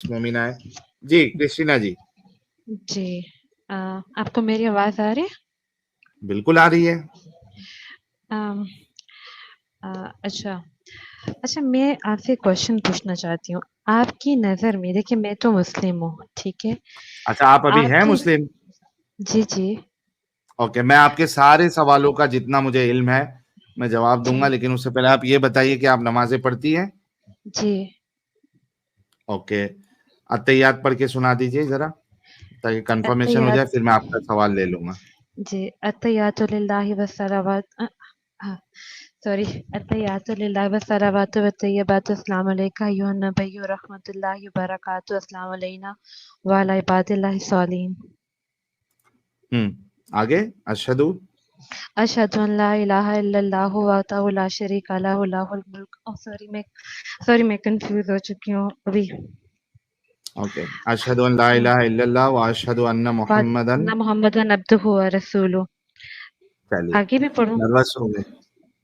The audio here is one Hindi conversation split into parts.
मोमिना है। जी, क्रिस्टीना जी। जी। आपको मेरी आवाज़ आ रही है? बिल्कुल आ रही है। अम, अच्छा। अच्छा, मैं आपसे एक क्वेश्चन पूछना चाहती हूँ। आपकी नज़र में देखिए मैं तो मुस्लिम हूँ, ठीक है? अच्छा, आप अभी हैं आपकी मुस्लिम? जी, जी। ओके, मैं आपके सारे सवालों का जितना मुझे इल्म है, मैं जवाब दूँगा, जी, लेकिन उससे पहले आप ये बताइए कि आप नमाज़ें पढ़ती हैं? जी। ओके, अत्तहियात पढ़ के सुना दीजिए ज़रा, ताकि कन्फर्मेशन हो जाए, अत्तहियात फिर मैं आपका सवाल ले लूँगा। जी, अत्तहियातु लिल्लाहि वस्सलावात सॉरी, अत्तहियातु लिल्लाहि वस्सलावातु वत्तय्यबातु अस्सलामु अलैका अय्युहन नबिय्यु रहमतुल्लाहि व बरकातुहू अस्सलामु अलैना व अला इबादिल्लाहि सॉलिहीन। आगे? अशहदु अशहदु अन ला इलाहा इल्लल्लाहु वहदहु ला शरीका लहु लहुल मुल्क सॉरी मैं कंफ्यूज हो चुकी हूँ अभी। ओके, अशहदु अन ला इलाहा इल्लल्लाह व अशहदु अन्ना मुहम्मदन। वान्ना मुहम्मदन अब्दुहु व रसूलुहु। चलिए, आगे भी पढ़ूँ? नर्वस हो गए?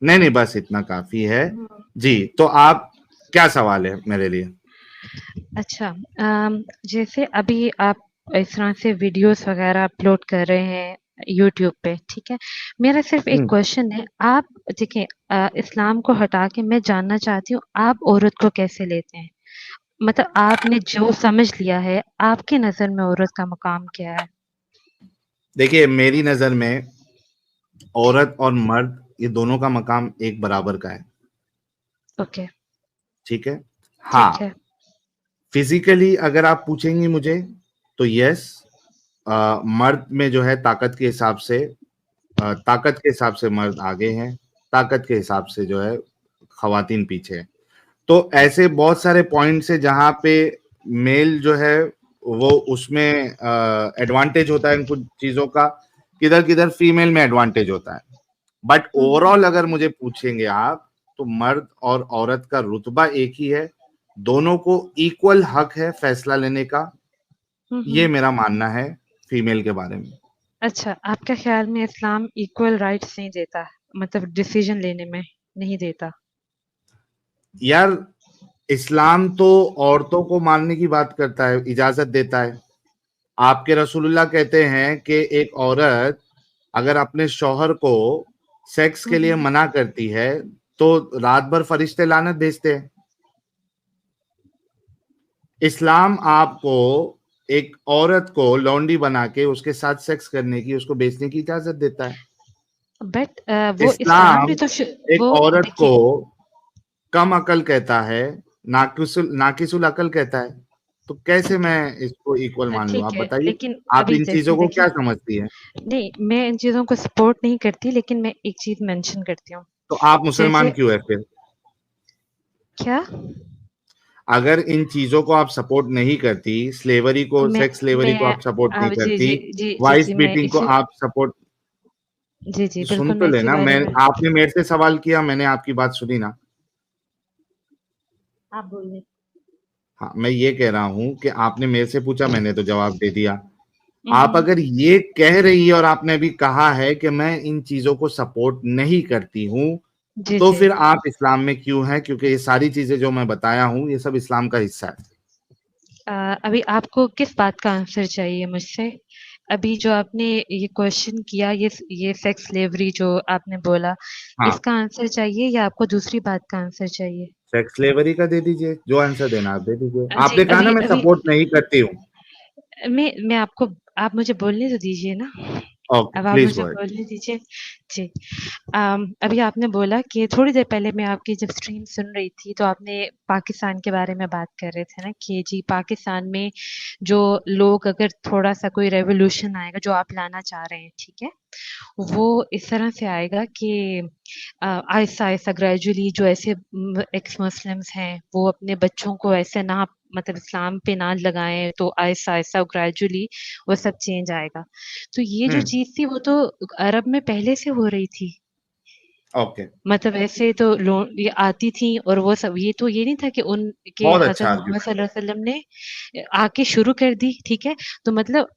नहीं, बस इतना काफ़ी है। हुँ। जी, तो आप क्या सवाल है मेरे लिए? अच्छा, जैसे अभी आप इस तरह से वीडियोस वगैरह अपलोड कर रहे हैं यूट्यूब पे, ठीक है? मेरा सिर्फ़ एक हुँ। क्वेश्चन है, आप देखिए इस्लाम को हटा के मैं जानना चाहती हूँ, आप औरत को कैसे लेते हैं? मतलब आपने जो समझ लिया है, आपकी नज़र में औरत का मकाम क्या है? देखिए, मेरी नज़र में औरत और मर्द ये दोनों का मकाम एक बराबर का है, ओके, ठीक है? ठीक हाँ, है। फिज़िकली अगर आप पूछेंगी मुझे तो यस, मर्द में जो है ताकत के हिसाब से मर्द आगे हैं, ताकत के हिसाब से जो है ख़वातीन पीछे हैं। तो ऐसे बहुत सारे पॉइंट्स हैं जहाँ पे मेल जो है वो उसमें एडवांटेज होता है इन कुछ चीज़ों का, किधर-किधर फीमेल में एडवांटेज होता है। But hmm, hmm. ओवरऑल अगर मुझे पूछेंगे आप, तो मर्द और औरत का रुतबा एक ही है, दोनों को इक्वल हक है फैसला लेने का, हुँ, ये हुँ। मेरा मानना है फीमेल के बारे में। अच्छा, आपके ख़्याल में इस्लाम इक्वल राइट्स नहीं देता, मतलब डिसीज़न लेने में नहीं देता? यार, इस्लाम तो औरतों को मारने की बात करता है, इजाज़त देता है। आपके रसूलुल्लाह कहते हैं कि एक औरत अगर अपने शौहर को सेक्स हुँ, के लिए हुँ। मना करती है, तो रात भर फरिश्ते लानत भेजते हैं। इस्लाम आपको एक औरत को लौंडी बना के उसके साथ सेक्स करने की, उसको बेचने की इजाज़त देता है। बट वो इस्लाम इस्लाम भी तो एक वो औरत को देखिए कम अकल कहता है, नाकिसुल अकल कहता है। तो कैसे ठीक मैं है। इसको इक्वल मान लूँ? आप ठीक है, बताइए, लेकिन आप अभी इन जैसे चीज़ों को देखिए क्या समझती हैं? नहीं, मैं इन चीज़ों को सपोर्ट नहीं करती, लेकिन मैं एक चीज़ मेंशन करती हूँ। तो आप मुसलमान जैसे क्यों हैं फिर? क्या? अगर इन चीज़ों को आप सपोर्ट नहीं करती, स्लेवरी को, मैं सेक्स स्लेवरी को मैं आप सपोर्ट नहीं जी, करती, जी, जी, जी, वाइफ जी, मैं बीटिंग को इसी आप सपोर्ट जी, जी, सुन बिल्कुल तो मैं इसी लेना, बारे मैं में आपने मेरे से सवाल किया, मैंने आपकी बात सुनी ना। आप बोलिए। हाँ, मैं ये कह रहा हूँ कि आपने मेरे से पूछा, मैंने तो जवाब दे दिया। हुँ, आप हुँ। अगर ये कह रही है और आपने अभी कहा है कि मैं इन चीज़ों को सपोर्ट नहीं करती हूँ, जी, तो जी। फिर आप इस्लाम में क्यों हैं? क्योंकि ये सारी चीज़ें जो मैं बताया हूँ, ये सब इस्लाम का हिस्सा है। अभी आपको किस बात का आंसर चाहिए मुझसे? अभी जो आपने ये क्वेश्चन किया, ये सेक्स स्लेवरी जो आपने बोला, हाँ, इसका आंसर चाहिए या आपको दूसरी बात का आंसर चाहिए? सेक्स स्लेवरी का दे दीजिए, जो आंसर देना है आप दे दीजिए। जी, आपने कहा ना अभी मैं अभी सपोर्ट नहीं करती हूँ। मैं आपको आप मुझे बोलने तो दीजिए ना। ओके, अब आप प्लीज़ मुझे गो अहेड। बोलने दीजिए। जी। अभी आपने बोला कि थोड़ी देर पहले मैं आपकी जब स्ट्रीम सुन रही थी, तो आपने पाकिस्तान के बारे में बात कर रहे थे ना कि जी पाकिस्तान में जो लोग अगर थोड़ा-सा कोई रेवोल्यूशन आएगा, जो आप लाना चाह रहे हैं, ठीक है? वो इस तरह से आएगा कि आहिस्ता-आहिस्ता ग्रेजुअली जो ऐसे एक्स मुस्लिम्स हैं, वो अपने बच्चों को ऐसे ना मतलब इस्लाम पे ना लगाएँ, तो आहिस्ता-आहिस्ता ग्रेजुअली वो सब चेंज आएगा। तो ये हुँ, जो चीज़ थी, वो तो अरब में पहले से हो रही थी। ओके, मतलब ऐसे तो लो ये आती थी और वो सब ये नहीं था कि बहुत हज़रत अच्छा मोहम्मद आर्गुमेंट है। सल्लल्लाहु अलैहि वसल्लम ने आके शुरू कर दी, ठीक है? तो मतलब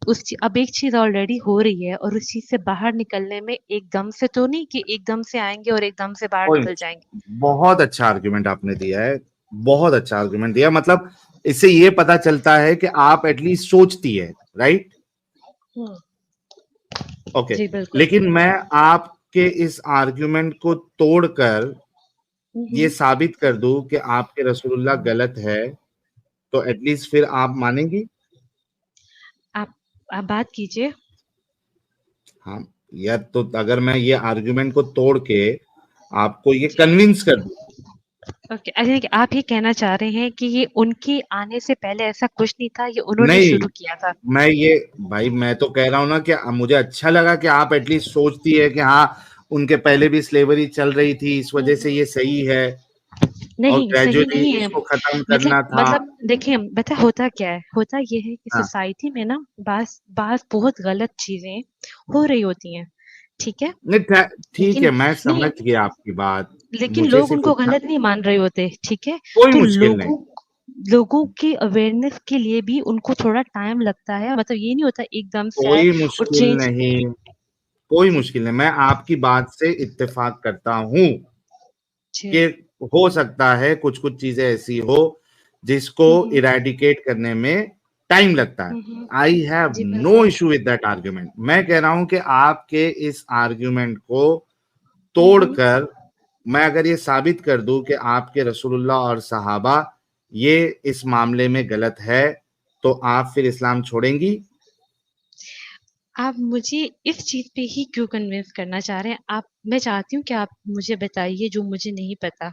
अब एक चीज़ ऑलरेडी हो रही है और उस चीज़ से बाहर निकलने में एकदम से तो नहीं कि एकदम से आएँगे और एकदम से बाहर कोई निकल नहीं, जाएँगे। बहुत अच्छा आर्गुमेंट आपने दिया है। बहुत अच्छा आर्गुमेंट दिया। मतलब इससे ये पता चलता है कि आप एटलीस्ट सोचती है, राइट? ओके। जी बिल्कुल। लेकिन मैं आपके इस आर्गुमेंट को तोड़कर ये साबित कर दूं कि आपके रसूलुल्लाह गलत है, तो एटलीस्ट फिर आप मानेंगी? आप आप बात कीजिए। हाँ, या तो अगर मैं ये आर्गुमेंट को तोड़ के आपको ये जी। कन्विंस कर दूं। ओके, यानी कि आप ये कहना चाह रहे हैं कि ये उनके आने से पहले ऐसा कुछ नहीं था, ये उन्होंने नहीं, शुरू किया था। मैं ये, भाई मैं तो कह रहा हूं ना कि मुझे अच्छा लगा कि आप एटलीस्ट सोचती है कि हाँ, उनके पहले भी स्लेवरी चल रही थी, इस वजह से ये सही है और नहीं, सही ग्रेजुअली नहीं है। इसको खत्म मतलब करना था। मतलब देखिए, पता है होता क्या है? होता ये है कि हाँ, सोसाइटी में ना बास बास बहुत गलत चीज़ें हो रही होती हैं, ठीक है? नहीं ठीक है, लेकिन मैं नहीं, समझ गया आपकी बात। लेकिन मुझे लोग सिर्फ उनको इतना, गलत नहीं मान रहे होते, ठीक है? कोई तो मुश्किल नहीं, लोगों लोगों की अवेयरनेस के लिए भी उनको थोड़ा टाइम लगता है, मतलब ये नहीं होता एकदम से आए कोई और मुश्किल चेंज। नहीं, कोई जी, मुश्किल नहीं। मैं आपकी बात से इत्तेफाक करता हूं कि जी। हो सकता है कुछ कुछ चीजें ऐसी हो जिसको हुँ, हुँ। इरेडिकेट करने में टाइम लगता है। हुँ, हुँ। आई हैव जी, नो बिल्कुल। Issue with that argument. मैं कह रहा हूं कि आपके इस आर्ग्यूमेंट को हुँ, हुँ। तोड़कर मैं अगर ये साबित कर दूं कि आपके रसूलुल्लाह और सहाबा ये इस मामले में गलत है, तो आप फिर इस्लाम छोड़ेंगी? आप मुझे इस चीज़ पे ही क्यों कन्विंस करना चाह रहे हैं? आप मैं चाहती हूँ कि आप मुझे बताइए जो मुझे नहीं पता।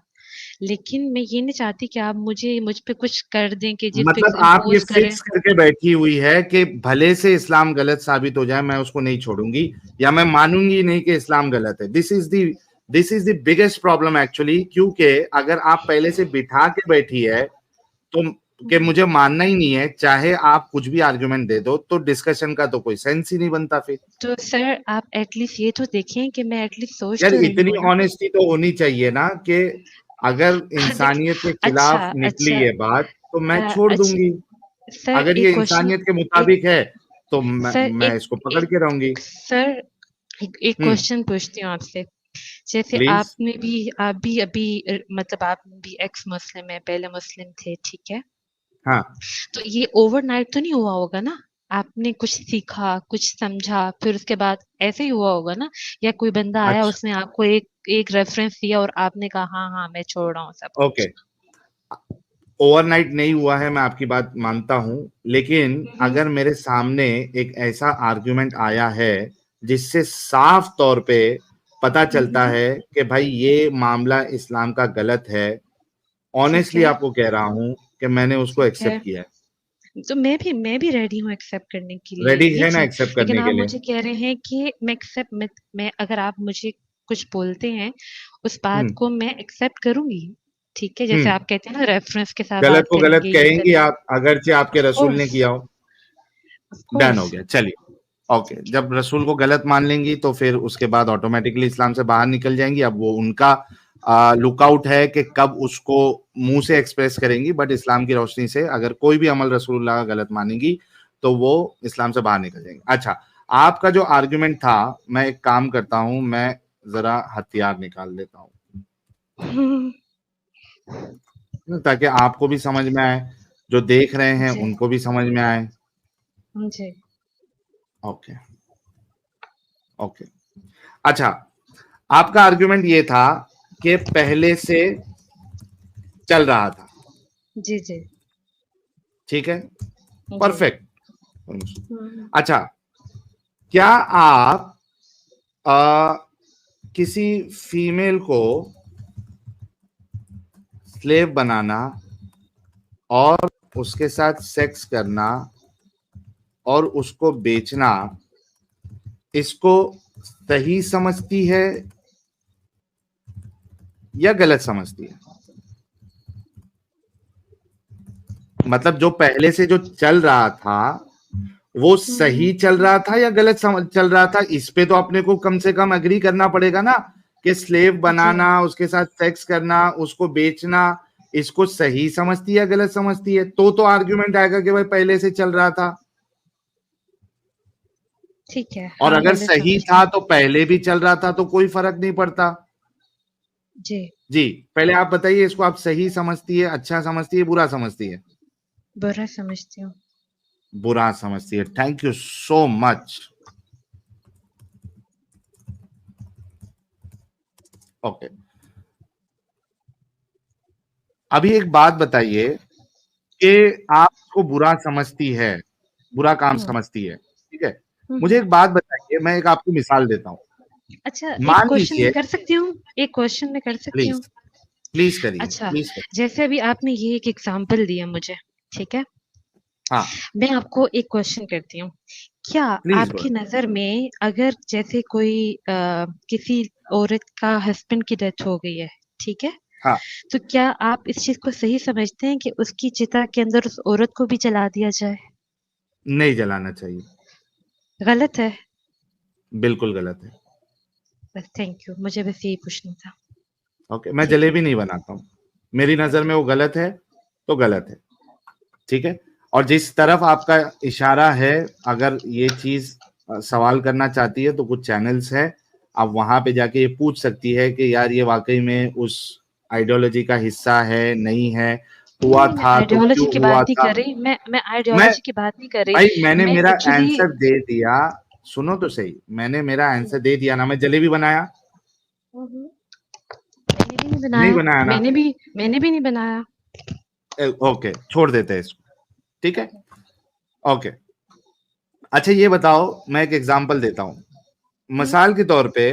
लेकिन मैं ये नहीं चाहती कि आप मुझ पे कुछ कर दें कि जी मतलब फिक्स आप ये इम्पोज़ करें। फिक्स करके बैठी हुई है कि भले से इस्लाम गलत साबित हो जाए, मैं उसको नहीं छोड़ूंगी या मैं मानूंगी नहीं कि इस्लाम गलत है। This is the biggest problem actually, क्योंकि अगर आप पहले से बिठा के बैठी है तो कि हुँ। मुझे मानना ही नहीं है, चाहे आप कुछ भी आर्गुमेंट दे दो, तो डिस्कशन का तो कोई सेंस ही नहीं बनता फिर। तो सर आप एटलीस्ट ये तो देखें कि मैं एटलीस्ट सोच यार तो रही इतनी हूँ ना। ऑनेस्टी तो होनी चाहिए ना कि अगर इंसानियत के देखिए खिलाफ अच्छा, निकली अच्छा ये बात तो मैं छोड़ अच्छा दूंगी। सर अगर एक ये क्वेश्चन इंसानियत के एक मुताबिक है तो सर मैं इसको पकड़ के रहूंगी। एक सर एक हम्म। क्वेश्चन पूछती हूँ आपसे। जैसे प्लीज। आपने भी आप भी अभी मतलब आप भी एक्स मुस्लिम है, पहले मुस्लिम थे, ठीक है? हाँ। तो ये ओवरनाइट तो नहीं हुआ होगा ना? आपने कुछ सीखा, कुछ समझा, फिर उसके बाद ऐसे ही हुआ होगा ना? या कोई बंदा आया अच्छा, उसने आपको एक एक रेफरेंस दिया और आपने कहा हाँ, हाँ, मैं छोड़ रहा हूँ सब ओके। कुछ? ओवरनाइट नहीं हुआ है, मैं आपकी बात मानता हूं, लेकिन हुँ, अगर मेरे सामने एक ऐसा आर्गुमेंट आया है जिससे साफ तौर पे पता हुँ, चलता हुँ, है कि भाई ये मामला इस्लाम का गलत है, ठीक ऑनेस्टली है, आपको कह रहा हूँ कि मैंने उसको ठीक है। एक्सेप्ट किया है। तो मैं भी रेडी हूँ एक्सेप्ट करने के लिए रेडी ये है ना चीज़। एक्सेप्ट लेकिन करने के आप लिए? मुझे कह रहे हैं कि मैं अगर आप मुझे कुछ बोलते हैं, उस बात हम्म। को मैं एक्सेप्ट करूँगी, ठीक है? जैसे हम्म। आप कहते हैं ना रेफरेंस के साथ गलत बात को गलत करेंगे, ये कहेंगी करेंगे। आप, अगरचे आपके ऑफ़ रसूल ने कोर्स, किया हो। ऑफ़ डन हो कोर्स। गया, चलिए। ओके, ठीक है। जब रसूल को गलत मान लेंगी तो फिर उसके बाद ऑटोमेटिकली इस्लाम से बाहर निकल जाएंगी। अब वो उनका लुकआउट है कि कब उसको मुंह से एक्सप्रेस करेंगी, बट इस्लाम की रोशनी से अगर कोई भी अमल रसूलुल्लाह का गलत मानेंगी तो वो इस्लाम से बाहर निकल जाएंगी। अच्छा, आपका जो आर्गुमेंट था, मैं एक काम करता हूं, मैं जरा हथियार निकाल लेता हूं हुँ, ताकि आपको भी समझ में आए, जो देख रहे हैं जी, उनको भी समझ में आए। जी। ओके। ओके। अच्छा, आपका आर्गुमेंट ये था कि पहले से चल रहा था, जी, जी। ठीक है, जी। परफेक्ट। हुँ, अच्छा, क्या आप आ, किसी फीमेल को स्लेव बनाना और उसके साथ सेक्स करना और उसको बेचना, इसको सही समझती है या गलत समझती है? मतलब जो पहले से जो चल रहा था वो हुँ, सही चल रहा था या गलत चल रहा था, इस पे तो अपने को कम से कम अग्री करना पड़ेगा ना कि स्लेव जी। बनाना, उसके साथ सेक्स करना, उसको बेचना, इसको सही समझती है या गलत समझती है, तो आर्ग्यूमेंट आएगा कि भाई पहले से चल रहा था। ठीक है, और हाँ, अगर मैं सही समझ था गई। तो पहले भी चल रहा था तो कोई फर्क नहीं पड़ता। जी। जी, पहले आप बताइए, इसको आप सही समझती है, अच्छा समझती है, बुरा समझती है? बुरा समझती हूँ। बुरा समझती है। Thank you so much. Okay, अभी एक बात बताइए कि आप उसको बुरा समझती है, बुरा काम हुँ, समझती है, ठीक है? हुँ, मुझे हुँ। एक बात बताइए, मैं एक आपको मिसाल देता हूँ। अच्छा, एक मान क्वेश्चन लीजिए, मैं कर सकती हूँ? एक क्वेश्चन मैं कर सकती प्लीज हूँ? प्लीज करिए, अच्छा, प्लीज करिए। जैसे अभी आपने ये एक एग्ज़ाम्पल दिया मुझे, ठीक है? हाँ, मैं आपको एक क्वेश्चन करती हूँ। क्या प्लीज आपकी बोलो। नज़र में अगर जैसे कोई किसी औरत का हस्बैंड की डेथ हो गई है, ठीक है? हाँ, तो क्या आप इस चीज़ को सही समझते हैं कि उसकी चिता के अंदर उस औरत को भी जला दिया जाए? नहीं जलाना चाहिए। गलत है? बिल्कुल गलत है। बस थैंक यू, मुझे बस यही पूछना था। ओके, मैं ठीक है, जलेबी नहीं बनाता हूँ। मेरी नजर ओके। में वो गलत है, तो गलत है। ठीक है। और जिस तरफ आपका इशारा है, अगर ये चीज सवाल करना चाहती है तो कुछ चैनल्स है, आप वहां पे जाके ये पूछ सकती है कि यार ये वाकई में उस आइडियोलॉजी का हिस्सा है, नहीं है, नहीं, हुआ नहीं, मैं था तो आइडियोलॉजी क्यों की बात हुआ नहीं था। कर रही। मैं मैं आइडियोलॉजी की बात नहीं कर रही। भाई, मैंने मैं मेरा एक्चुअली आंसर दे दिया। सुनो तो सही, मैंने मेरा आंसर दे दिया ना। मैं जलेबी बनाया? हुँ, हुँ। मैंने भी नहीं नहीं बनाया। बनाया ना। मैंने भी नहीं बनाया। ओके, छोड़ देते हैं इसको। ठीक है। ओके। ओके, अच्छा ये बताओ, मैं एक एग्जांपल देता हूँ। हुँ, मिसाल के तौर पे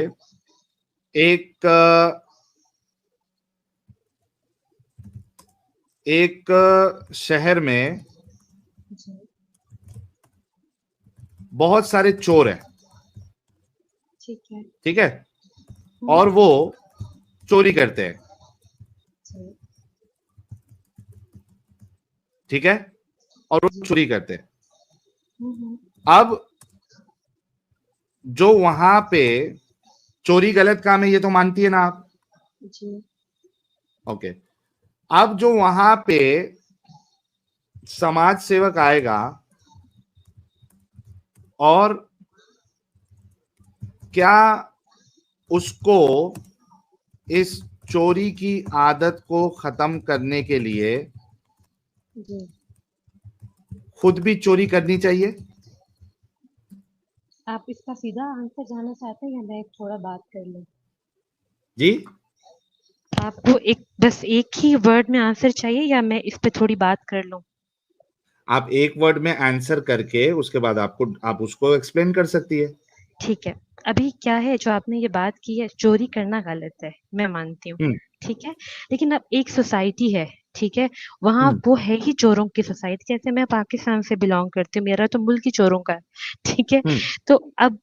एक एक शहर में जी। बहुत सारे चोर हैं, ठीक है। ठीक है, हुँ, और वो चोरी करते हैं, जी, ठीक है, और वो जी। चोरी करते हैं। हुँ, हुँ। अब जो वहां पे चोरी गलत काम है, ये तो मानती है ना आप? जी, ओके, अब जो वहां पे समाज सेवक आएगा और क्या उसको इस चोरी की आदत को खत्म करने के लिए जी। खुद भी चोरी करनी चाहिए? आप इसका सीधा आंसर जानना चाहते हैं या मैं थोड़ा बात कर लूँ? जी, आपको बस एक ही वर्ड में आंसर चाहिए या मैं इस पे थोड़ी बात कर लूँ? आप एक वर्ड में आंसर करके उसके बाद आप उसको एक्सप्लेन कर सकती है। ठीक है। अभी क्या है जो आपने ये बात की है, चोरी करना गलत है, मैं मानती हूँ, हम्म, ठीक है? लेकिन अब एक सोसाइटी है, ठीक है? वहाँ हम्म, वो है ही चोरों की सोसाइटी। जैसे मैं पाकिस्तान से बिलॉन्ग करती हूँ, मेरा तो मुल्क ही चोरों का है, ठीक है? हम्म, तो अब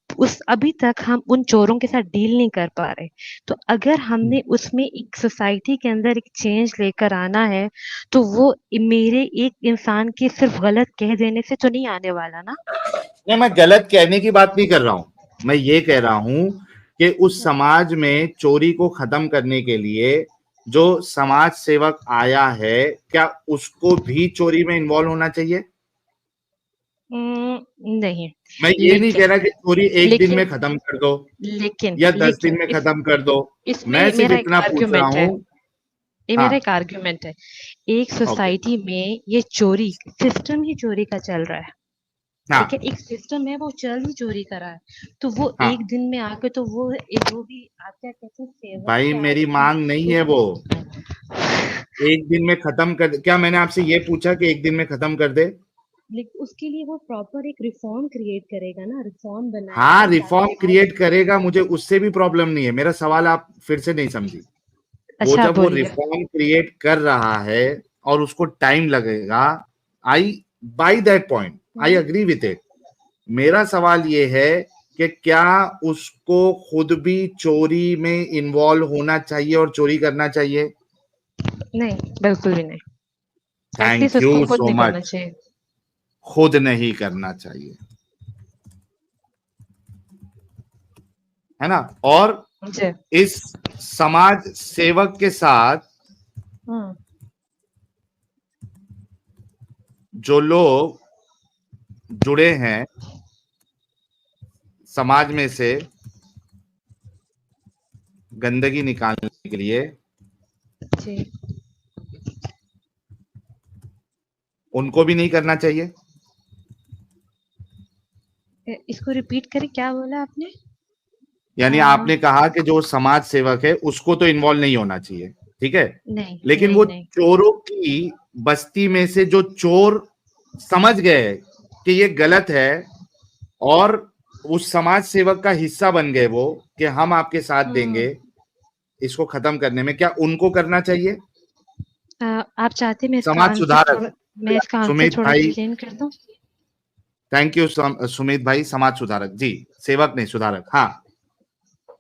अभी तक हम उन चोरों के साथ डील नहीं कर पा रहे। तो अगर हम्म। हमने उसमें एक सोसाइटी के अंदर एक चेंज लेकर आना है, तो वो मेरे एक इंसान के सिर्फ़ गलत कह देने से तो नहीं आने वाला ना? नहीं, मैं गलत कहने की बात नहीं कर रहा हूं। मैं ये कह रहा हूं कि उस हुँ। समाज में चोरी को खत्म करने के लिए जो समाज सेवक आया है, क्या उसको भी चोरी में इन्वॉल्व होना चाहिए? नहीं, मैं ये नहीं लेकिन कह रहा कि चोरी एक दिन लेकिन में खत्म कर दो लेकिन या 10 दिन लेकिन में इस खत्म कर दो। मैं इसमें सिर्फ मेरा एक इतना पूछ रहा आर्गुमेंट है। हूं। ये हाँ, मेरा एक आर्गुमेंट है। एक ओके, सोसाइटी में ये चोरी सिस्टम ही चोरी का चल रहा है, ठीक है? हाँ, एक सिस्टम है वो चल ही चोरी का रहा है। तो वो एक हाँ, दिन में आके तो वो जो भी आप क्या कहते हैं सेवक भाई क्या मेरी आएगा मांग नहीं है वो एक दिन में खत्म कर। क्या मैंने आपसे ये पूछा कि एक दिन में खत्म कर दे? लेकिन उसके लिए वो प्रॉपर एक रिफॉर्म क्रिएट करेगा ना, रिफॉर्म हाँ, बनाएगा रिफॉर्म ताकि आज क्रिएट करेगा, मुझे उससे भी प्रॉब्लम नहीं है। मेरा सवाल आप फिर से नहीं समझी। वो अच्छा आप जब वो बोलिए। रिफॉर्म क्रिएट कर रहा है और उसको टाइम लगेगा, I by that point I um, agree with it. मेरा सवाल ये है कि क्या उसको खुद भी चोरी में इन्वॉल्व होना चाहिए और चोरी करना चाहिए? नहीं, बिल्कुल भी नहीं। एटलीस्ट थैंक यू उसको खुद सो नहीं करना मच। चाहिए। खुद नहीं करना चाहिए, है ना? और जी। इस समाज सेवक के साथ हुँ, जो लोग जुड़े हैं समाज में से, गंदगी निकालने के लिए जी, उनको भी नहीं करना चाहिए? इसको रिपीट करें, क्या बोला आपने? यानी आ, आपने कहा कि जो समाज सेवक है उसको तो इन्वॉल्व नहीं होना चाहिए, ठीक है, नहीं लेकिन नहीं वो नहीं। चोरों की बस्ती में से जो चोर समझ गए कि ये गलत है और उस समाज सेवक का हिस्सा बन गए वो, कि हम आपके साथ देंगे हम्म। इसको खत्म करने में, क्या उनको करना चाहिए? आप चाहते हैं समाज सुधारक, मैं इसका आंसर सुमित थोड़ा भाई, एक्सप्लेन कर दूं? थैंक यू सुमित भाई, समाज सुधारक जी, सेवक नहीं सुधारक, हाँ।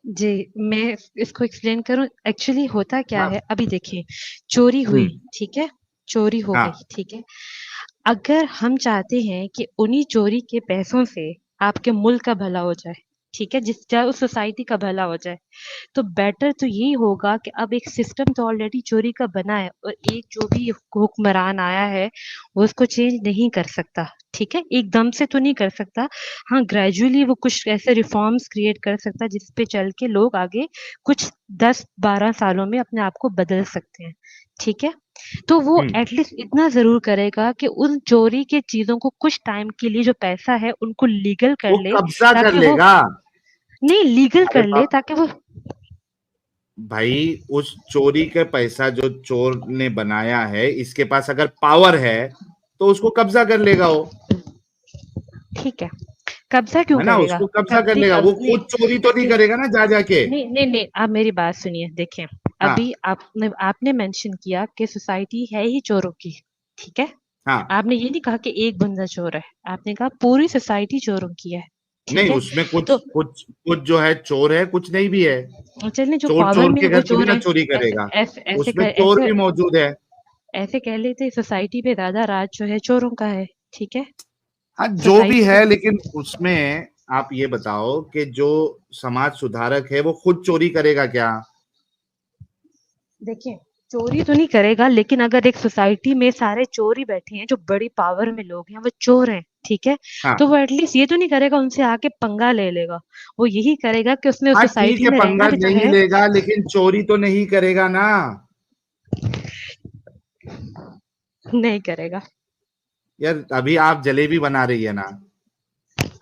जी, मैं इसको एक्सप्लेन करूं। एक्चुअली होता क्या हाँ। है, अभी देखिए, चोरी हुई, हम्म। ठीक है, चोरी हो हाँ। गई, ठीक है। अगर हम चाहते हैं कि उन्हीं चोरी के पैसों से आपके मुल्क का भला हो जाए, ठीक है, जिस चाहे उस सोसाइटी का भला हो जाए, तो बेटर तो यही होगा कि अब एक सिस्टम तो ऑलरेडी चोरी का बना है और एक जो भी हुक्मरान आया है वो उसको चेंज नहीं कर सकता, ठीक है, एकदम से तो नहीं कर सकता। हाँ, ग्रेजुअली वो कुछ ऐसे रिफॉर्म्स क्रिएट कर सकता है जिस पे चल के लोग आगे कुछ 10-12 सालों में अपने आप को बदल सकते हैं, ठीक है। तो वो हम्म। एटलीस्ट इतना जरूर करेगा कि उन चोरी के चीजों को कुछ टाइम के लिए जो पैसा है उनको लीगल कर वो ले, कब्जा कर ताकि वो लेगा। नहीं लीगल अरे कर ले, बाप, ताकि वो भाई उस चोरी के पैसा जो चोर ने बनाया है, इसके पास अगर पावर है तो उसको कब्जा कर लेगा वो, ठीक है। कब्जा क्यों है ना, करेगा? उसको कब्जा कर लेगा, वो नहीं, खुद चोरी तो नहीं करेगा ना जा जाके। नहीं नहीं नहीं, आप मेरी बात सुनिए, देखें, हाँ। अभी आपने मेंशन किया कि सोसाइटी है ही चोरों की, ठीक है। हाँ। आपने ये नहीं कहा कि एक बंदा चोर है, आपने कहा पूरी सोसाइटी चोरों की है, नहीं, ठीक है। उसमें कुछ तो कुछ कुछ जो है चोर है, कुछ नहीं भी है। चलिए, जो चोर पावर चोर में के वो घर थोड़ी चोर ना है, चोरी ऐसे करेगा, ऐसे ऐसे उसमें कर चोर ऐसे भी मौजूद है। ऐसे कह लेते सोसाइटी पे ज्यादा राज जो है चोरों का है, ठीक है। हाँ, जो भी सोसाइटी पे है, लेकिन उसमें आप ये बताओ कि जो समाज सुधारक है वो खुद चोरी करेगा क्या? देखिए, चोरी तो नहीं करेगा, लेकिन अगर एक सोसाइटी में सारे चोर ही बैठे हैं, जो बड़ी पावर में लोग हैं वो चोर हैं, ठीक है, हाँ। तो वो एटलीस्ट ये तो नहीं करेगा उनसे आके पंगा ले लेगा। वो यही करेगा कि उसने उस हाँ ठीक सोसाइटी है, में रहना पंगा भी तो नहीं है। लेगा लेकिन चोरी तो नहीं करेगा ना। नहीं करेगा। यार अभी आप जलेबी बना रही है ना?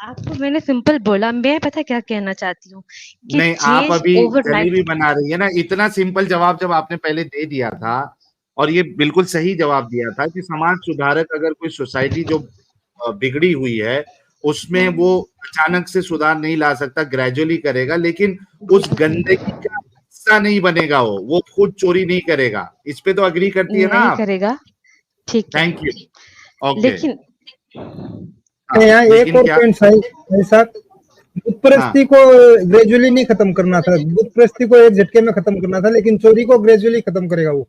आपको मैंने सिंपल बोला, मैं पता क्या कहना चाहती हूँ कि नहीं, आप चेंज अभी ओवरनाइट। जलेबी बना रही है ना, इतना सिंपल जवाब जब आपने पहले दे दिया था, और ये बिल्कुल सही जवाब दिया था कि समाज सुधारक अगर कोई सोसाइटी जो बिगड़ी हुई है उसमें वो अचानक से सुधार नहीं ला सकता, ग्रेजुअली करेगा, लेकिन उस गंदगी का हिस्सा नहीं बनेगा, वो खुद चोरी नहीं करेगा। इस पे तो अग्री करती है ना नहीं आप? करेगा, ठीक है, थैंक यू। ओके। लेकिन हाँ, यहाँ एक लेकिन और क्या? पॉइंट भाई साहब, हाँ। बुतप्रस्ती को ग्रेजुअली नहीं खत्म करना था, बुतप्रस्ती को एक झटके में खत्म करना था, लेकिन चोरी को ग्रेजुअली खत्म करेगा वो।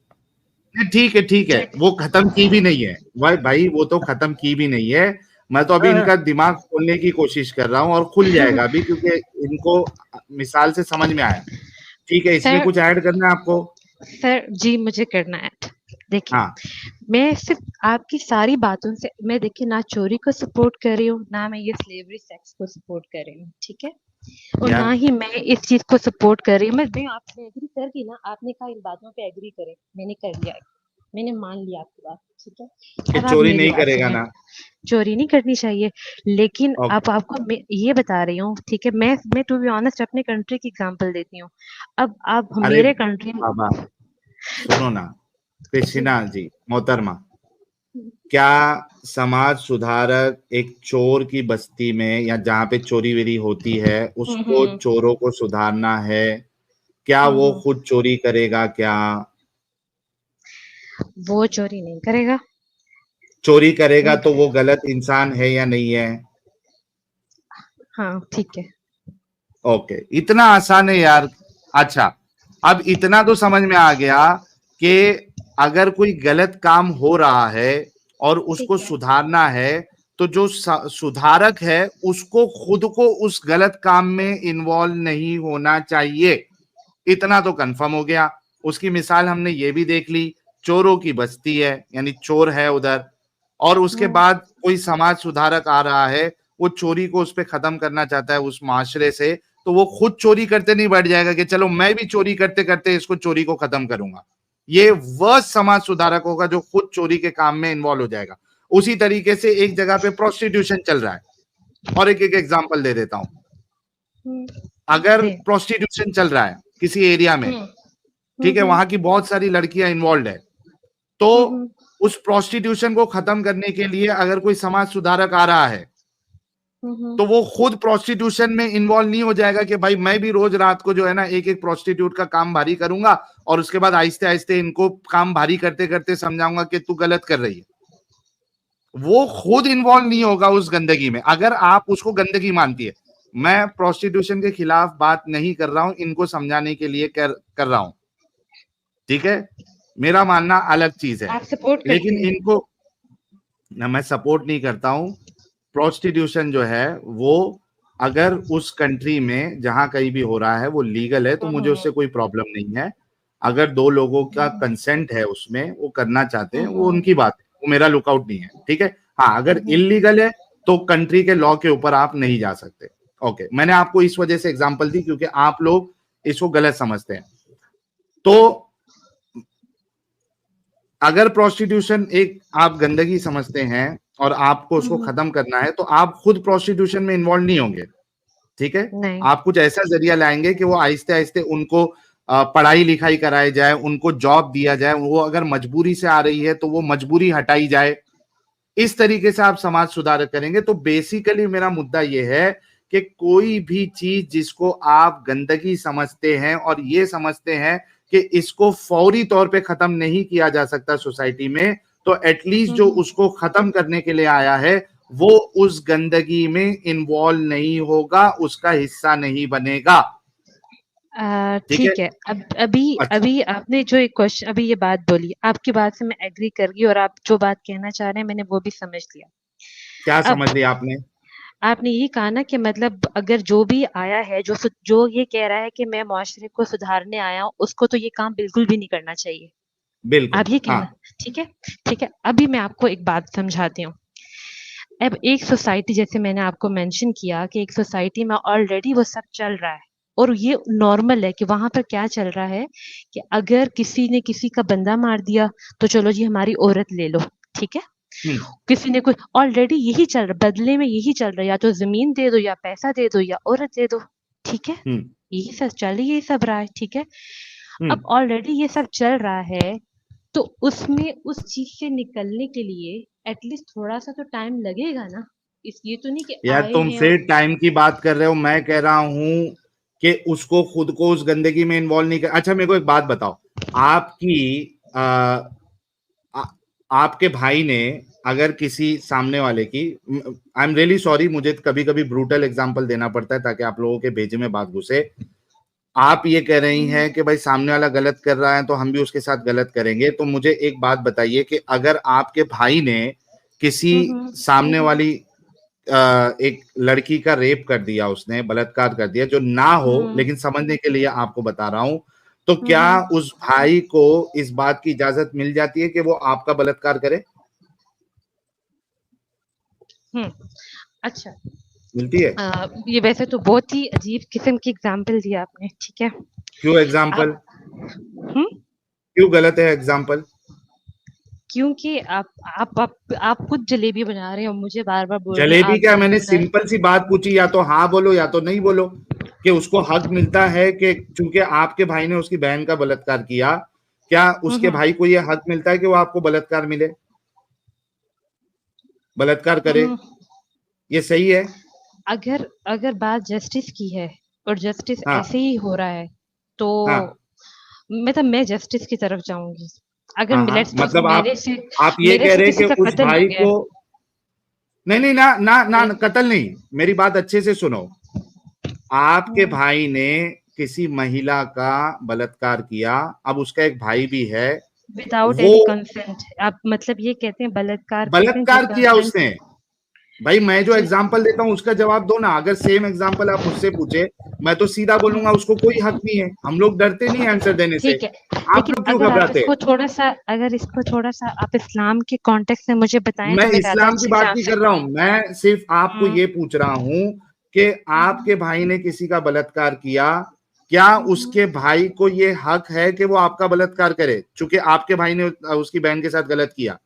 नहीं, ठीक है ठीक है, वो खत्म की भी नहीं है भाई भाई, वो तो खत्म की भी नहीं है। मैं तो अभी हाँ, हाँ। इनका दिमाग खोलने की कोशिश कर रहा हूँ और खुल जाएगा अभी, क्योंकि इनको मिसाल से समझ में आया। ठीक है, इसमें सर कुछ ऐड करना है आपको? सर जी, मुझे करना है। देखिए, हाँ। मैं सिर्फ आपकी सारी बातों से, मैं देखिए ना चोरी को सपोर्ट कर रही हूँ, ना मैं ये स्लेवरी सेक्स को सपोर्ट कर रही हूँ, ठीक है, और ना यार ही मैं इस चीज को सपोर्ट कर रही हूँ। मैं आपसे एग्री कर गई ना, आपने कहा इन बातों पे एग्री करे, मैंने कर लिया, मैंने मान लिया आपकी बात, ठीक है। कि अब आप चोरी मेरी नहीं बात करेगा सुनिए, ना? चोरी नहीं करनी चाहिए, लेकिन ओके। अब आपको मैं ये बता रही हूँ, ठीक है, मैं टू बी ऑनेस्ट अपने कंट्री की एग्जांपल देती हूँ। अब आप अरे मेरे कंट्री में बाबा, सुनो ना, जी, कृष्णा जी, मोहतरमा, क्या समाज सुधारक एक चोर की बस्ती में या जहाँ पे चोरी वेरी होती है उसको, हम्म चोरों को सुधारना है, क्या वो हम्म, खुद चोरी करेगा क्या? वो चोरी नहीं करेगा। चोरी करेगा वो तो वो गलत इंसान है या नहीं है? हाँ, ठीक है। ओके, इतना आसान है यार। अच्छा, अब इतना तो समझ में आ गया कि अगर कोई गलत काम हो रहा है और उसको ठीक है। सुधारना है, तो जो सुधारक है उसको खुद को उस गलत काम में इन्वॉल्व नहीं होना चाहिए। इतना तो कंफर्म हो गया। उसकी मिसाल हमने ये भी देख ली, चोरों की बस्ती है, यानी चोर है उधर, और उसके हम्म बाद कोई समाज सुधारक आ रहा है, वो चोरी को उस पर खत्म करना चाहता है उस माशरे से, तो वो खुद चोरी करते नहीं बैठ जाएगा कि चलो मैं भी चोरी करते करते इसको चोरी को खत्म करूंगा। ये वह समाज सुधारक होगा जो खुद चोरी के काम में इन्वॉल्व हो जाएगा। उसी तरीके से एक जगह पे प्रोस्टिट्यूशन चल रहा है, और एक एग्जांपल दे देता हूं। अगर प्रोस्टिट्यूशन चल रहा है किसी एरिया में, ठीक है, वहां की बहुत सारी लड़कियां इन्वॉल्व है, तो उस प्रोस्टिट्यूशन को खत्म करने के लिए अगर कोई समाज सुधारक आ रहा है तो वो खुद प्रोस्टिट्यूशन में इन्वॉल्व नहीं हो जाएगा कि भाई मैं भी रोज रात को जो है ना एक एक प्रोस्टिट्यूट का काम भारी करूंगा और उसके बाद आहिस्ते आहिस्ते इनको काम भारी करते करते समझाऊंगा कि तू गलत कर रही है। वो खुद इन्वॉल्व नहीं होगा उस गंदगी में। अगर आप उसको गंदगी मानती है, मैं प्रोस्टिट्यूशन के खिलाफ बात नहीं कर रहा हूं, इनको समझाने के लिए कर रहा हूं, ठीक है, मेरा मानना अलग चीज है। लेकिन इनको ना, मैं सपोर्ट नहीं करता हूं। प्रोस्टिट्यूशन जो है वो अगर उस कंट्री में जहां कहीं भी हो रहा है वो लीगल है तो मुझे उससे कोई प्रॉब्लम नहीं है। अगर दो लोगों का कंसेंट है उसमें, वो करना चाहते हैं, वो उनकी बात है, वो मेरा लुकआउट नहीं है, ठीक है। हाँ, अगर इलीगल है तो कंट्री के लॉ के ऊपर आप नहीं जा सकते। ओके, मैंने आपको इस वजह से एग्जांपल दी क्योंकि आप लोग इसको गलत समझते हैं। तो अगर प्रोस्टिट्यूशन एक आप गंदगी समझते हैं और आपको उसको खत्म करना है तो आप खुद प्रोस्टिट्यूशन में इन्वॉल्व नहीं होंगे, ठीक है। आप कुछ ऐसा जरिया लाएंगे कि वो आहिस्ते आहिस्ते उनको पढ़ाई लिखाई कराई जाए, उनको जॉब दिया जाए, वो अगर मजबूरी से आ रही है तो वो मजबूरी हटाई जाए। इस तरीके से आप समाज सुधार करेंगे। तो बेसिकली मेरा मुद्दा ये है कि कोई भी चीज जिसको आप गंदगी समझते हैं और ये समझते हैं कि इसको फौरी तौर पे खत्म नहीं किया जा सकता सोसाइटी में, तो एटलीस्ट जो उसको खत्म करने के लिए आया है वो उस गंदगी में इन्वॉल्व नहीं होगा, उसका हिस्सा नहीं बनेगा। ठीक है। अब अभी आपने जो एक क्वेश्चन अभी ये बात बोली, आपकी बात से मैं एग्री कर गई और आप जो बात कहना चाह रहे हैं मैंने वो भी समझ लिया। क्या समझ लिया आपने? आपने ये कहा ना कि मतलब अगर जो भी आया है जो ये कह रहा है कि मैं मुआशरे को सुधारने आया हूँ, उसको तो ये काम बिल्कुल भी नहीं करना चाहिए। बिल्कुल, आप ये कहना, ठीक है, ठीक है। अभी मैं आपको एक बात समझाती हूँ। अब एक सोसाइटी, जैसे मैंने आपको मेंशन किया कि एक सोसाइटी में ऑलरेडी वो सब चल रहा है और ये नॉर्मल है कि वहां पर क्या चल रहा है कि अगर किसी ने किसी का बंदा मार दिया तो चलो जी हमारी औरत ले लो, ठीक है। किसी ने कोई ऑलरेडी यही चल रहा, बदले में यही चल रहा है, या तो जमीन दे दो या पैसा दे दो या औरत दे दो, ठीक है। यही सब चल, यही सब रहा है, ठीक है। अब ऑलरेडी ये सब चल रहा है तो उसमें उस चीज से निकलने के लिए एटलीस्ट थोड़ा सा तो टाइम लगेगा ना। इसलिए तो नहीं कि यार तुम फिर टाइम की बात कर रहे हो। मैं कह रहा हूं कि उसको खुद को उस गंदगी में इन्वॉल्व नहीं कर। अच्छा, मेरे को एक बात बताओ, आपके भाई ने अगर किसी सामने वाले की, आई एम रियली सॉरी, मुझे कभी कभी ब्रूटल एग्जांपल देना पड़ता है ताकि आप लोगों के भेजे में बात घुसे। आप ये कह रही हैं कि भाई सामने वाला गलत कर रहा है तो हम भी उसके साथ गलत करेंगे। तो मुझे एक बात बताइए कि अगर आपके भाई ने किसी सामने वाली एक लड़की का रेप कर दिया, उसने बलात्कार कर दिया, जो ना हो, लेकिन समझने के लिए आपको बता रहा हूं, तो क्या उस भाई को इस बात की इजाजत मिल जाती है कि वो आपका बलात्कार करे? अच्छा, मिलती है? ये वैसे तो बहुत ही अजीब किस्म की एग्जांपल दिया आपने, ठीक है। क्यों एग्जांपल? क्यों गलत है एग्जांपल? क्योंकि आप खुद जलेबी बना रहे हो, मुझे बार बार बोल रहे हैं जलेबी क्या? मैंने सिंपल सी बात पूछी, या तो हाँ बोलो या तो नहीं बोलो, कि उसको हक मिलता है कि चूंकि आपके भाई ने उसकी बहन का बलात्कार किया, क्या उसके भाई को ये हक मिलता है कि वो आपको बलात्कार मिले, बलात्कार करे? ये सही है? अगर बात जस्टिस की है और जस्टिस ऐसे ही हो रहा है तो मतलब मैं जस्टिस की तरफ जाऊंगी। अगर मतलब आप ये कह रहे हैं कि उस भाई को नहीं ना कत्ल नहीं, मेरी बात अच्छे से सुनो। आपके भाई ने किसी महिला का बलात्कार किया, अब उसका एक भाई भी है, विदाउट एनी कंसेंट। आप मतलब ये कहते हैं बलात्कार किया उसने। भाई मैं जो एग्जांपल देता हूँ उसका जवाब दो ना। अगर सेम एग्जांपल आप मुझसे पूछे, मैं तो सीधा बोलूंगा उसको कोई हक नहीं है। हम लोग डरते नहीं आंसर देने से, आप लोग क्यों घबराते? अगर इसको थोड़ा सा आप इस्लाम के कॉन्टेक्स्ट में मुझे बताएं। मैं इस्लाम की बात नहीं कर रहा हूँ, मैं सिर्फ आपको ये पूछ रहा हूँ कि आपके भाई ने किसी का बलात्कार किया, क्या उसके भाई को ये हक है कि वो आपका बलात्कार करे, चूंकि आपके भाई ने उसकी बहन के साथ गलत किया?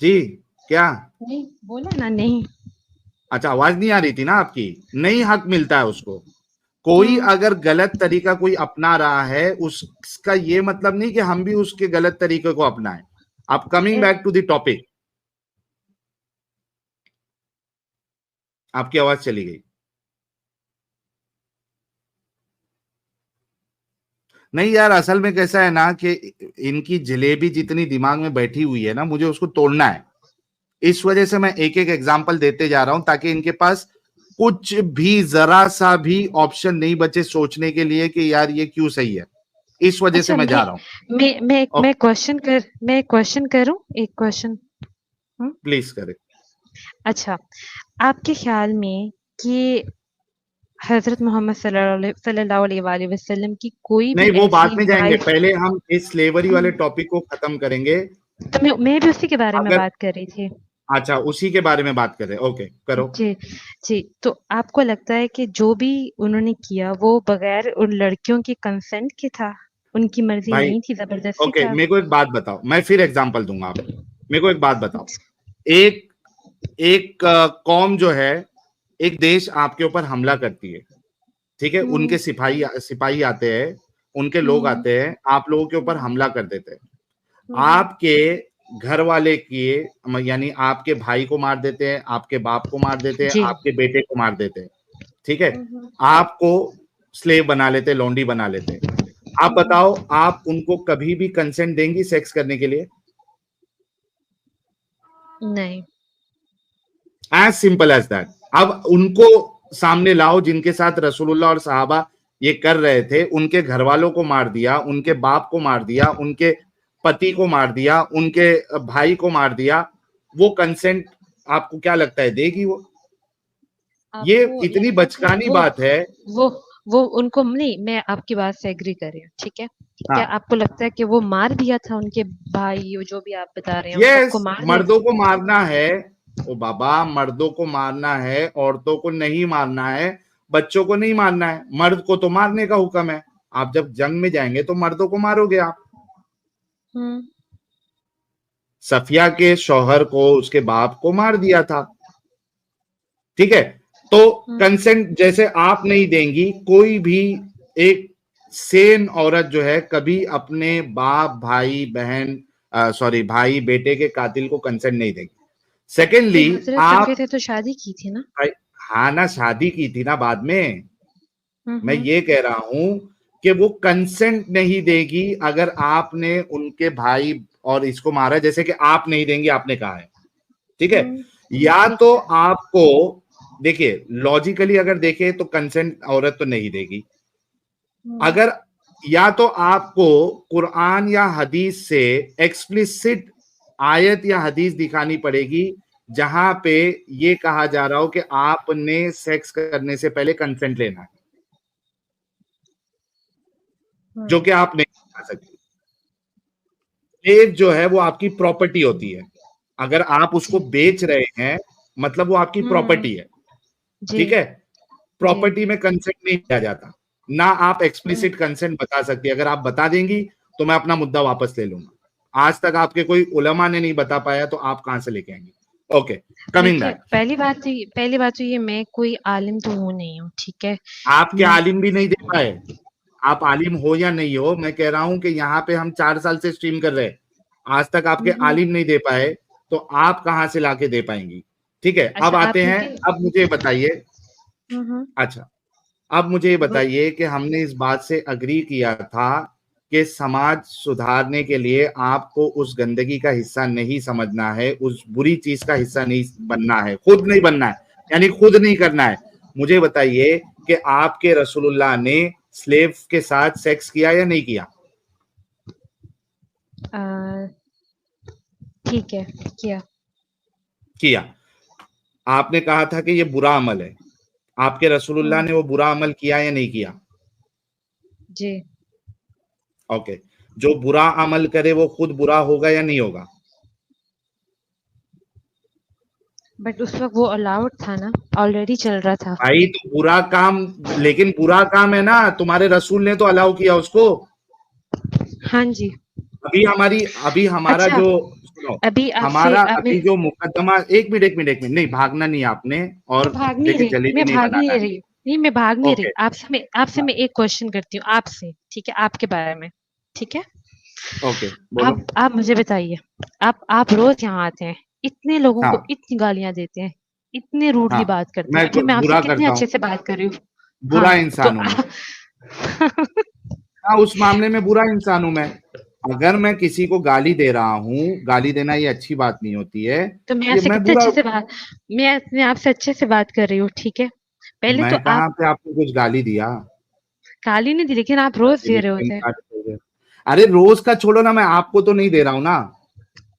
जी, क्या? नहीं बोला ना, नहीं। अच्छा, आवाज नहीं आ रही थी ना आपकी। नहीं हक मिलता है उसको। कोई अगर गलत तरीका कोई अपना रहा है, उसका ये मतलब नहीं कि हम भी उसके गलत तरीके को अपनाएं। अब coming back to the topic, आपकी आवाज चली गई। नहीं यार, असल में कैसा है ना कि इनकी जलेबी जितनी दिमाग में बैठी हुई है ना, मुझे उसको तोड़ना है। इस वजह से मैं एक एक एग्जाम्पल देते जा रहा हूं, ताकि इनके पास कुछ भी जरा सा भी ऑप्शन नहीं बचे सोचने के लिए कि यार ये क्यों सही है। इस वजह से अच्छा, मैं जा रहा हूं। मैं क्वेश्चन करूं, एक क्वेश्चन। प्लीज करें। अच्छा, आपके ख्याल में कि हजरत मोहम्मद सल्लल्लाहु अलैहि वसल्लम की कोई भी नहीं, वो बाद ऐसी में जाएंगे, वाइफ, पहले हम इस स्लेवरी वाले टॉपिक को खत्म करेंगे। तो मैं भी उसी के बारे में अगर बात कर रही थी। अच्छा, उसी के बारे में बात कर रहे, ओके करो। जी, जी। तो आपको लगता है कि जो भी उन्होंने किया वो बगैर उन लड़कियों के कंसेंट के था? उनकी मर्जी भाई नहीं थी, जबरदस्ती ओके, था? मेरे को एक बात बताओ, मैं फिर एग्जांपल दूंगा आपको। मेरे को एक बात बताओ, एक एक कौम जो है, एक देश आपके ऊपर हमला करती है, ठीक है, उनके सिपाही आते हैं, उनके लोग आते हैं, आप लोगों के ऊपर हमला कर देते हैं। आपके घर वाले किए, यानी आपके भाई को मार देते हैं, आपके बाप को मार देते हैं, जी। आपके बेटे को मार देते हैं, ठीक है, आपको स्लेव बना लेते, लौंडी बना लेते। आप बताओ, आप उनको कभी भी कंसेंट देंगी सेक्स करने के लिए? नहीं। As simple as that. अब उनको सामने लाओ जिनके साथ रसूलुल्लाह और सहाबा ये कर रहे थे, उनके घर वालों को मार दिया, उनके बाप को मार दिया, उनके पति को मार दिया, उनके भाई को मार दिया, वो कंसेंट आपको क्या लगता है देगी वो? ये आपको इतनी लगता है कि बचकानी बात है। वो उनको नहीं, मैं आपकी बात से एग्री कर रही हूँ, ठीक है? क्या हाँ, आपको लगता है कि वो मार दिया था उनके भाई, जो भी आप बता रहे हैं, उन सबको यस, मार दिया मर्दों था? को मारना है। ओ बाबा, मर्दों को मारना है, औरतों को नहीं मारना है, बच्चों को नहीं मारना है। मर्द को तो मारने का हुक्म है। आप जब जंग में जाएंगे तो मर्दों को मारोगे आप। सफिया के शौहर को उसके बाप को मार दिया था, ठीक है। तो कंसेंट जैसे आप नहीं देंगी, कोई भी एक सेन औरत जो है कभी अपने बाप, भाई, बहन, सॉरी, भाई बेटे के कातिल को कंसेंट नहीं देगी। सेकेंडली, हजरत आप, सफिया ने तो शादी की थी ना? हाँ ना, शादी की थी ना बाद में। मैं हम्म। ये कह रहा हूं कि वो कंसेंट नहीं देगी अगर आपने उनके भाई और इसको मारा, जैसे कि आप नहीं देंगे, आपने कहा है, ठीक है। या ठीक तो है। आपको, देखिए लॉजिकली अगर देखे तो कंसेंट औरत तो नहीं देगी। अगर, या तो आपको कुरान या हदीस से एक्सप्लिसिट आयत या हदीस दिखानी पड़ेगी जहां पे ये कहा जा रहा हो कि आपने सेक्स करने से पहले कंसेंट लेना है, जो कि आप नहीं कर सकते। स्लेव जो है वो आपकी प्रॉपर्टी होती है। अगर आप उसको बेच रहे हैं, मतलब वो आपकी प्रॉपर्टी है, जी। ठीक है। जी। प्रॉपर्टी में कंसेंट नहीं दिया जाता ना। आप एक्सप्लिसिट कंसेंट बता सकती है। अगर आप बता देंगी तो मैं अपना मुद्दा वापस ले लूंगा। आज तक आपके कोई उलमा ने नहीं बता पाया, तो आप कहां से लेके आएंगे? ओके, कमिंग देखिए, बैक। पहली बात तो ये, मैं कोई आलिम तो हूँ नहीं हूँ, ठीक है? आपके मैं आलिम भी नहीं दे पाए। आप आलिम हो या नहीं हो, मैं कह रहा हूं कि यहाँ पे हम 4 साल से स्ट्रीम कर रहे हैं, आज तक आपके आलिम नहीं दे पाए, तो आप कहां से लाके दे पाएंगी? ठीक है, अब अच्छा, आप आते हैं। मुझे अब मुझे बताइए, अच्छा, अब मुझे ये बताइए कि हमने इस बात से अग्री किया था कि समाज सुधारने के लिए आपको उस गंदगी का हिस्सा नहीं समझना है, उस बुरी चीज का हिस्सा नहीं बनना है, खुद नहीं बनना है, यानी खुद नहीं करना है। मुझे बताइए कि आपके रसूलुल्लाह ने स्लेव के साथ सेक्स किया या नहीं किया? ठीक है, किया। किया। आपने कहा था कि ये बुरा अमल है। आपके रसूलुल्लाह ने वो बुरा अमल किया या नहीं किया? जी। ओके। जो बुरा अमल करे वो खुद बुरा होगा या नहीं होगा? बट उस वक्त वो अलाउड था ना, ऑलरेडी चल रहा था। भाई तो बुरा काम, लेकिन बुरा काम है ना, तुम्हारे रसूल ने तो अलाउ किया उसको। हाँ जी। अभी हमारा अच्छा, जो सुनो, अभी आपसे हमारा आपने अभी जो मुकदमा, एक मिनट नहीं, भागना नहीं आपने, मैं और भाग नहीं देखिए रही, जलेबी मैं नहीं भाग बनाना नहीं है। रही, नहीं मैं भाग नहीं रही। ओके, आपसे मैं एक क्वेश्चन करती हूँ आपसे, ठीक है, आपके बारे में, ठीक है। ओके, बोलो। आप मुझे बताइए, आप रोज यहाँ आते हैं, इतने लोगों को हाँ, इतनी गालियां देते हैं, इतने रूडली हाँ, बात करते हैं, मैं अभी मैं आपसे बुरा कितने करता अच्छे हूँ, से बात कर रही हूँ। बुरा हाँ, तो इंसान हूं मैं। हाँ, उस मामले में बुरा इंसान हूं मैं। अगर मैं किसी को गाली दे रहा हूँ, गाली देना ये अच्छी बात नहीं होती है, तो मैं ये आपसे मैं कितने बुरा। अच्छे से बात मैं आपसे अच्छे से बात कर रही हूँ, ठीक है। पहले तो मैं आप कहाँ पे आपको कुछ गाली दिया? गाली नहीं दी, लेकिन आप रोज दे रहे होते हैं। अरे रोज का छोड़ो ना, मैं आपको तो नहीं दे रहा हूँ ना,